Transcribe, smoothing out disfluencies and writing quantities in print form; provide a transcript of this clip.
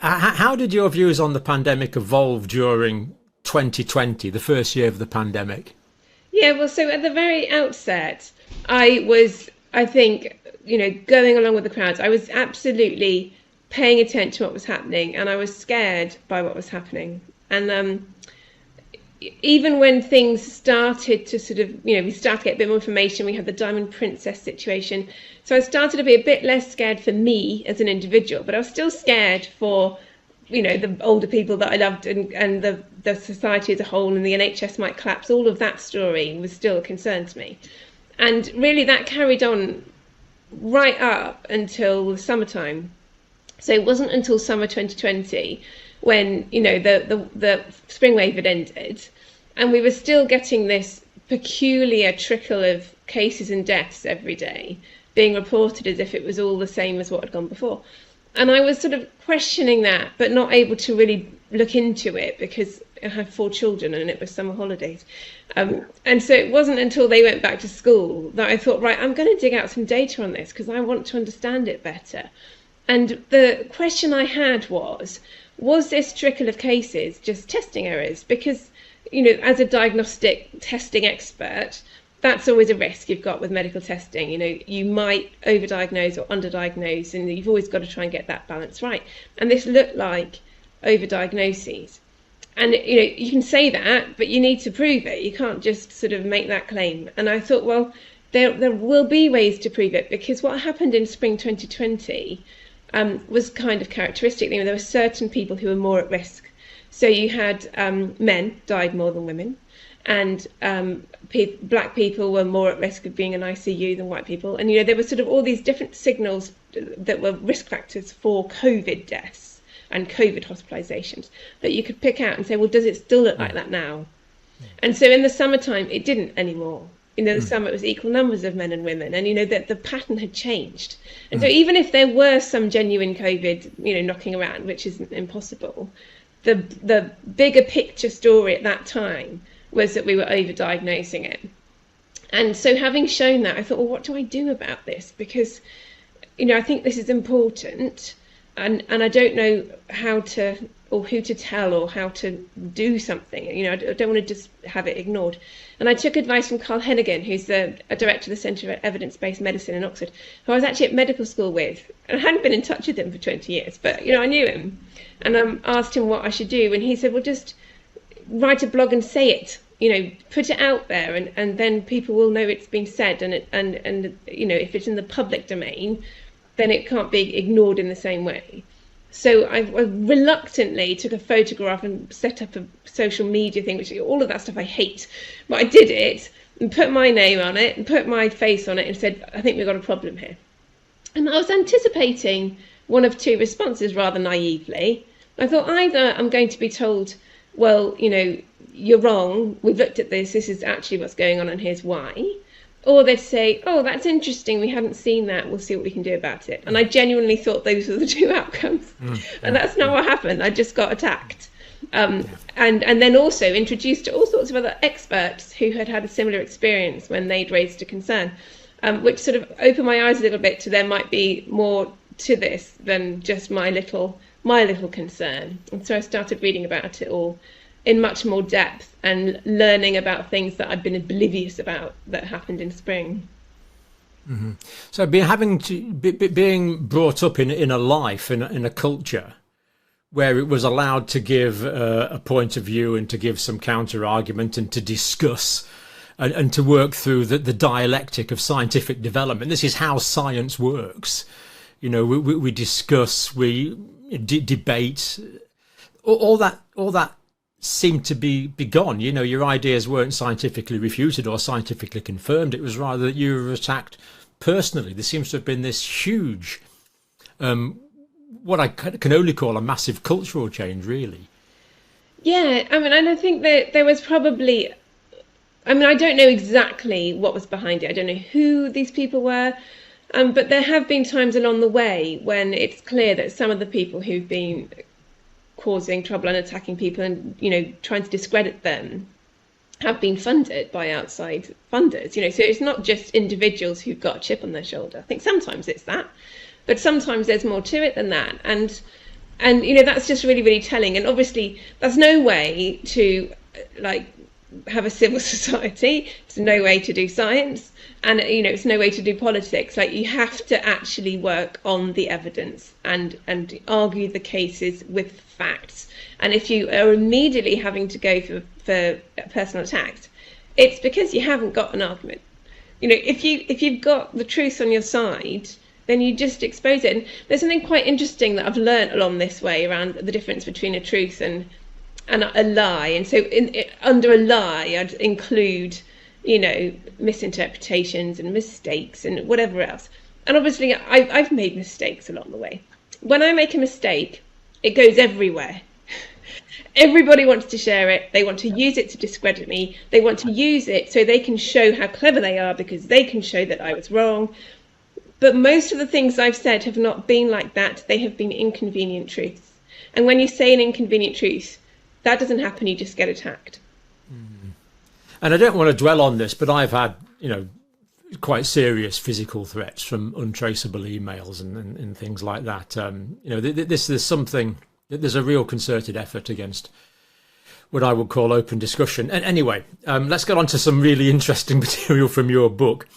How did your views on the pandemic evolve during 2020, the first year of the pandemic? Yeah, well, so at the very outset, I think, going along with the crowds. I was absolutely paying attention to what was happening, and I was scared by what was happening. And even when things started to sort of, we started to get a bit more information, we had the Diamond Princess situation. So I started to be a bit less scared for me as an individual, but I was still scared for, the older people that I loved and the society as a whole, and the NHS might collapse. All of that story was still a concern to me. And really that carried on right up until the summertime. So it wasn't until summer 2020 when, the spring wave had ended, and we were still getting this peculiar trickle of cases and deaths every day being reported as if it was all the same as what had gone before. And I was sort of questioning that, but not able to really look into it because I had 4 children and it was summer holidays. And so it wasn't until they went back to school that I thought, right, I'm going to dig out some data on this because I want to understand it better. And the question I had was this trickle of cases just testing errors? Because, as a diagnostic testing expert, that's always a risk you've got with medical testing. You might overdiagnose or underdiagnose, and you've always got to try and get that balance right. And this looked like overdiagnoses. And, you can say that, but you need to prove it. You can't just sort of make that claim. And I thought, well, there will be ways to prove it, because what happened in spring 2020 was kind of characteristic. There were certain people who were more at risk. So you had men died more than women, and black people were more at risk of being in ICU than white people. And, there were sort of all these different signals that were risk factors for COVID deaths and COVID hospitalizations that you could pick out and say, well, does it still look like that now? And so in the summertime, it didn't anymore. The summer it was equal numbers of men and women, and that the pattern had changed. And so even if there were some genuine COVID, knocking around, which isn't impossible, the bigger picture story at that time was that we were overdiagnosing it. And so having shown that, I thought, well, what do I do about this? Because, I think this is important, and I don't know how to, or who to tell, or how to do something. I don't want to just have it ignored. And I took advice from Carl Hennigan, who's a director of the Centre for Evidence-Based Medicine in Oxford, who I was actually at medical school with. And I hadn't been in touch with him for 20 years, but, I knew him. And I asked him what I should do. And he said, well, just write a blog and say it. Put it out there, and then people will know it's been said. And if it's in the public domain, then it can't be ignored in the same way. So I reluctantly took a photograph and set up a social media thing, which all of that stuff I hate. But I did it and put my name on it and put my face on it and said, I think we've got a problem here. And I was anticipating one of 2 responses rather naively. I thought either I'm going to be told, well, you're wrong, we've looked at this is actually what's going on and here's why. Or they'd say, oh, that's interesting, we hadn't seen that, we'll see what we can do about it. And I genuinely thought those were the 2 outcomes. And that's not what happened. I just got attacked. And then also introduced to all sorts of other experts who had had a similar experience when they'd raised a concern, which sort of opened my eyes a little bit to there might be more to this than just my little concern. And so I started reading about it all in much more depth and learning about things that I'd been oblivious about that happened in spring. So being brought up in a life, in a culture where it was allowed to give a point of view and to give some counter argument and to discuss and to work through the dialectic of scientific development. This is how science works. We discuss, we debate, all that seemed to be gone. Your ideas weren't scientifically refuted or scientifically confirmed. It was rather that you were attacked personally. There seems to have been this huge, what I can only call a massive cultural change, really. Yeah, and I think that there was probably, I don't know exactly what was behind it. I don't know who these people were, but there have been times along the way when it's clear that some of the people who've been causing trouble and attacking people and trying to discredit them have been funded by outside funders. So it's not just individuals who've got a chip on their shoulder. I think sometimes it's that, but sometimes there's more to it than that. And And that's just really, really telling. And obviously that's no way to like have a civil society. It's no way to do science, and it's no way to do politics. Like, you have to actually work on the evidence and argue the cases with facts. And if you are immediately having to go for personal attacks, it's because you haven't got an argument. If you've got the truth on your side, then you just expose it. And there's something quite interesting that I've learned along this way around the difference between a truth and a lie. And so under a lie, I'd include, misinterpretations and mistakes and whatever else. And obviously I've made mistakes along the way. When I make a mistake, it goes everywhere. Everybody wants to share it. They want to use it to discredit me. They want to use it so they can show how clever they are, because they can show that I was wrong. But most of the things I've said have not been like that. They have been inconvenient truths. And when you say an inconvenient truth, that doesn't happen. You just get attacked. And I don't want to dwell on this, but I've had, quite serious physical threats from untraceable emails and things like that. There's a real concerted effort against what I would call open discussion. And anyway, let's get on to some really interesting material from your book.